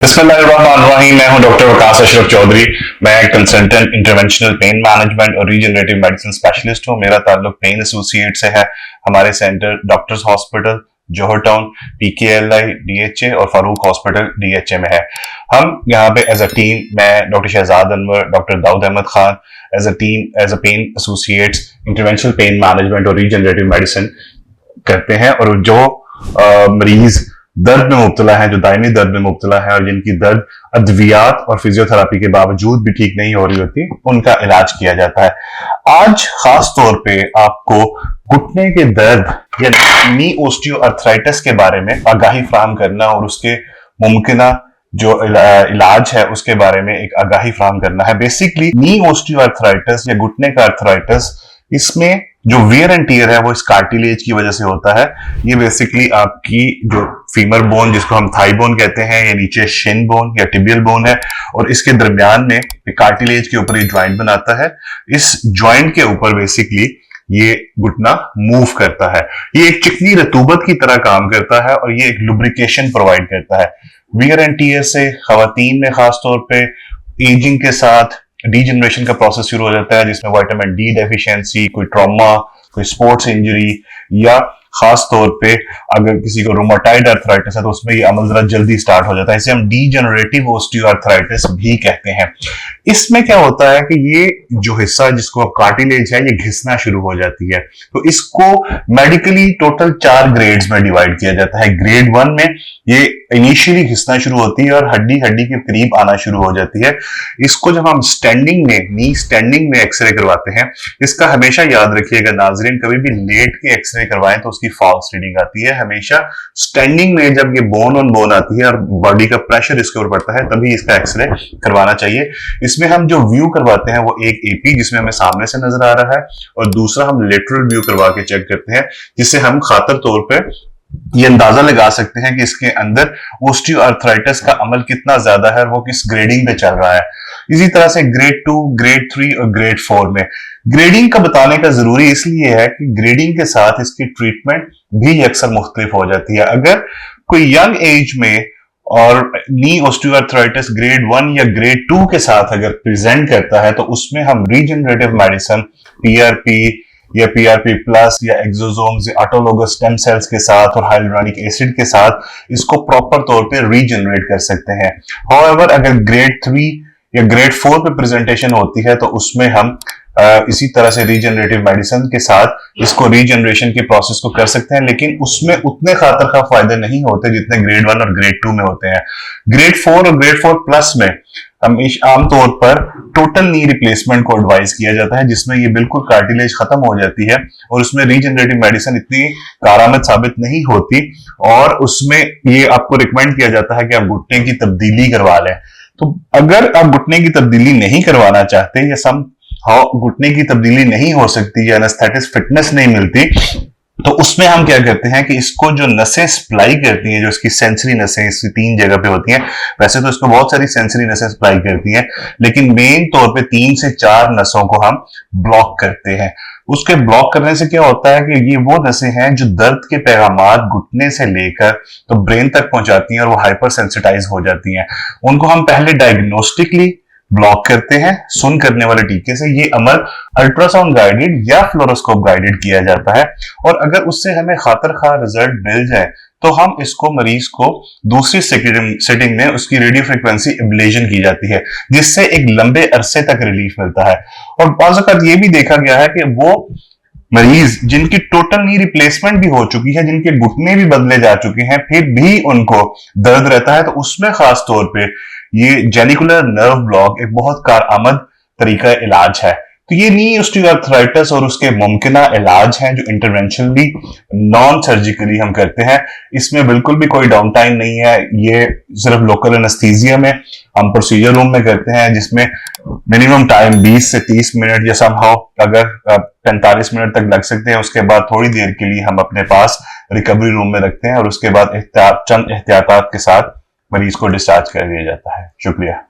बिस्मिल्लाहिर्रहमानिर्रहीम। मैं हूं डॉक्टर वकास अशरफ चौधरी। मैं कंसल्टेंट इंटरवेंशनल पेन मैनेजमेंट और रीजनरेटिव मेडिसिन स्पेशलिस्ट हूं। मेरा ताल्लुक पेन एसोसिएट से है। हमारे centre doctors hospital, Johar town, PKLI DHA और फारूक हॉस्पिटल डीएचए में है। हम यहाँ पे एज अ टीम, मैं doctor Shahzad Anwar, doctor Dawood Ahmed Khan, as a team, as a pain associates interventional pain management और रीजनरेटिव मेडिसिन करते हैं। और जो मरीज दर्द में मुब्तला है, जो दायमी दर्द में मुब्तला है और जिनकी दर्द अद्वियात और फिजियोथेरापी के बावजूद भी ठीक नहीं हो रही होती, उनका इलाज किया जाता है। आज खास तौर पे आपको घुटने के दर्द या नी ओस्टियोआर्थराइटिस के बारे में आगाही फराहम करना और उसके मुमकिना जो इलाज है उसके बारे में एक आगाही फराहम करना है। बेसिकली नी ओस्टियोआर्थराइटिस या घुटने का आर्थराइटिस, इसमें जो वियर एंड टियर है वो इस कार्टिलेज की वजह से होता है। ये बेसिकली आपकी जो फीमर बोन, जिसको हम थाई बोन कहते हैं, या नीचे शिन बोन या टिबियल बोन है, और इसके दरमियान में कार्टिलेज के ऊपर ये ज्वाइंट बनाता है। इस ज्वाइंट के ऊपर बेसिकली ये घुटना मूव करता है। ये एक चिकनी रतूबत की तरह काम करता है और ये एक लुब्रिकेशन प्रोवाइड करता है। वियर एंड टियर से खवातीन में खास तौर पे एजिंग के साथ डीजनरेशन का प्रोसेस शुरू हो जाता है, जिसमें विटामिन डी डेफिशिएंसी, कोई ट्रॉमा, कोई स्पोर्ट्स इंजरी, या खास तौर पे अगर किसी को रोमाटाइड आर्थराइटिस है तो उसमें ये अमल जरा जल्दी स्टार्ट हो जाता है। इसे हम डीजनरेटिव ओस्टियोआर्थराइटिस भी कहते हैं। इसमें क्या होता है कि ये जो हिस्सा जिसको अब कार्टिलेज है, ये घिसना शुरू हो जाती है। तो इसको मेडिकली टोटल 4 ग्रेड्स में डिवाइड किया जाता है। ग्रेड 1 में ये इनिशियली घिसना शुरू होती है और हड्डी हड्डी के करीब आना शुरू हो जाती है। इसको जब हम स्टैंडिंग में, नी स्टैंडिंग में एक्सरे करवाते हैं, इसका हमेशा याद रखिएगा नाजरीन, कभी भी लेट के एक्सरे करवाएं तो उसकी फॉल्स रीडिंग आती है। हमेशा स्टैंडिंग में जब ये बोन ऑन बोन आती है और बॉडी का प्रेशर इसके ऊपर पड़ता है, तभी इसका एक्सरे करवाना चाहिए। इसमें हम जो व्यू करवाते हैं वो एक एपी, जिसमें हमें सामने से नजर आ रहा है, और दूसरा हम लेटरल व्यू करवा के चेक करते हैं, जिससे हम खातर तौर पर ये अंदाजा लगा सकते हैं कि इसके अंदर ओस्टियोआर्थराइटिस का अमल कितना ज्यादा है और वो किस ग्रेडिंग पे चल रहा है। इसी तरह से ग्रेड 2, ग्रेड 3 और ग्रेड 4 में ग्रेडिंग का बताने का जरूरी इसलिए है कि ग्रेडिंग के साथ इसकी ट्रीटमेंट भी अक्सर मुख्तलिफ हो जाती है। अगर कोई यंग एज में और नी ओस्टियोआर्थराइटिस ग्रेड 1 या ग्रेड 2 के साथ अगर प्रेजेंट करता है, तो उसमें हम रीजनरेटिव मेडिसिन, पीआरपी या पीआरपी प्लस या एक्सोसोम्स या ऑटोलोगस स्टेम सेल्स के साथ और हाइलुरोनिक एसिड के साथ इसको प्रॉपर तौर पे रीजनरेट कर सकते हैं। हाउएवर अगर ग्रेड 3 या ग्रेड 4 पे प्रेजेंटेशन होती है, तो उसमें हम इसी तरह से रीजनरेटिव मेडिसिन के साथ इसको रीजनरेशन के प्रोसेस को कर सकते हैं, लेकिन उसमें उतने खातर खा फायदे नहीं होते जितने ग्रेड 1 और ग्रेड 2 में होते हैं। ग्रेड 4 और ग्रेड 4 प्लस में हम आमतौर पर टोटल नी रिप्लेसमेंट को एडवाइस किया जाता है, जिसमें ये बिल्कुल कार्टिलेज खत्म हो जाती है और उसमें रीजनरेटिव मेडिसिन इतनी कारआमद साबित नहीं होती, और उसमें ये आपको रिकमेंड किया जाता है कि आप घुटने की तब्दीली करवा लें। तो अगर आप घुटने की तब्दीली नहीं करवाना चाहते या सम घुटने की तब्दीली नहीं हो सकती या एनेस्थेटिक फिटनेस नहीं मिलती, तो उसमें हम क्या करते हैं कि इसको जो नसें सप्लाई करती हैं, जो इसकी सेंसरी नसें इसकी 3 जगह पे होती हैं, वैसे तो इसको बहुत सारी सेंसरी नसें सप्लाई करती हैं, लेकिन मेन तौर पे 3 से 4 नसों को हम ब्लॉक करते हैं। उसके ब्लॉक करने से क्या होता है कि ये वो नसें हैं जो दर्द के पैगामात घुटने से लेकर तो ब्रेन तक पहुंचाती हैं और वो हाइपर सेंसिटाइज हो जाती हैं। उनको हम पहले डायग्नोस्टिकली ब्लॉक करते हैं सुन करने वाले टीके से। ये अमल अल्ट्रासाउंड गाइडेड या फ्लोरोस्कोप गाइडेड किया जाता है, और अगर उससे हमें खातर खा रिजल्ट मिल जाए तो हम इसको मरीज को दूसरी सेटिंग में उसकी रेडियो फ्रिक्वेंसी एब्लेशन की जाती है, जिससे एक लंबे अरसे तक रिलीफ मिलता है। और बाज़ औक़ात ये भी देखा गया है कि वो मरीज जिनकी टोटल नी रिप्लेसमेंट भी हो चुकी है, जिनके घुटने भी बदले जा चुके हैं, फिर भी उनको दर्द रहता है, तो उसमें खास तौर पे ये जेनिकुलर नर्व ब्लॉक एक बहुत कारआमद तरीका इलाज है। तो ये नी ओस्टियोआर्थराइटिस और उसके मुमकिना इलाज हैं जो इंटरवेंशनली नॉन सर्जिकली हम करते हैं। इसमें बिल्कुल भी कोई डाउन टाइम नहीं है। ये सिर्फ लोकल एनेस्थीसिया में हम प्रोसीजर रूम में करते हैं, जिसमें मिनिमम टाइम 20 से 30 मिनट या समहाउ अगर 45 मिनट तक लग सकते हैं। उसके बाद थोड़ी देर के लिए हम अपने पास रिकवरी रूम में रखते हैं और उसके बाद चंद एहतियात के साथ मरीज को डिस्चार्ज कर दिया जाता है। शुक्रिया।